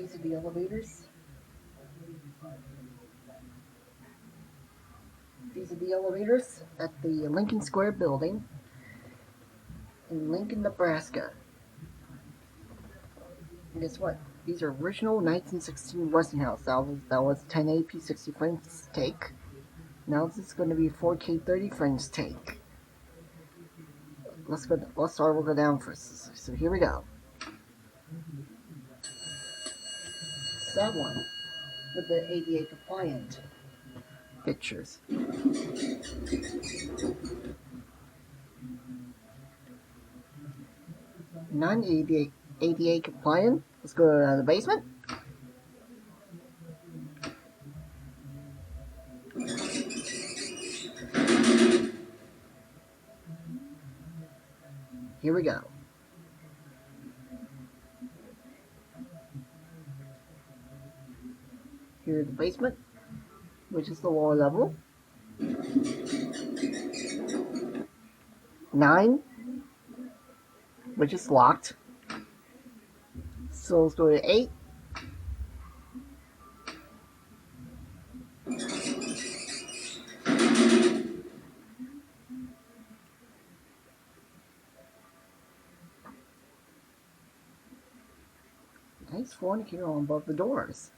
These are the elevators. These are the elevators at the Lincoln Square building in Lincoln, Nebraska. And guess what? These are original 1916 Westinghouse. That was 1080p 60 frames take. Now this is going to be 4K 30 frames take. Let's start. We'll go down first. So here we go. That one with the ADA compliant pictures. Non-ADA compliant. Let's go to the basement. Here we go. Here's the basement, which is the lower level. 9, which is locked. So let's go to 8. Nice fornicator on both the doors.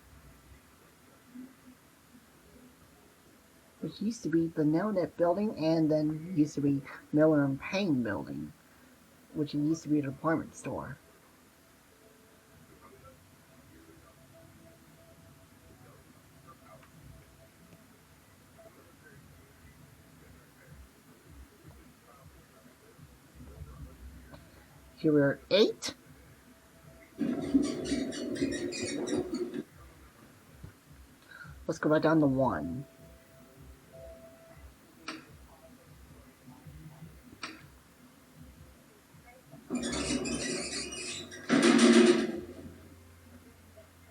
Which used to be the Nelnet building, and then used to be Miller and Payne building, which used to be a department store. Here we're 8. Let's go right down to 1.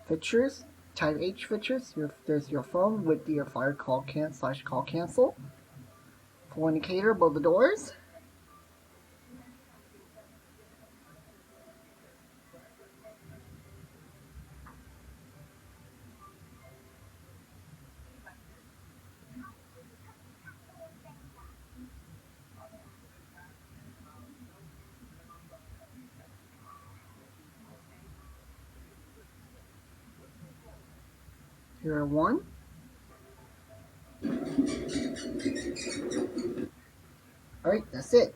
Features, type H features. There's your phone with your fire call call cancel. Fornicator above the doors. Here are 1. Alright, that's it.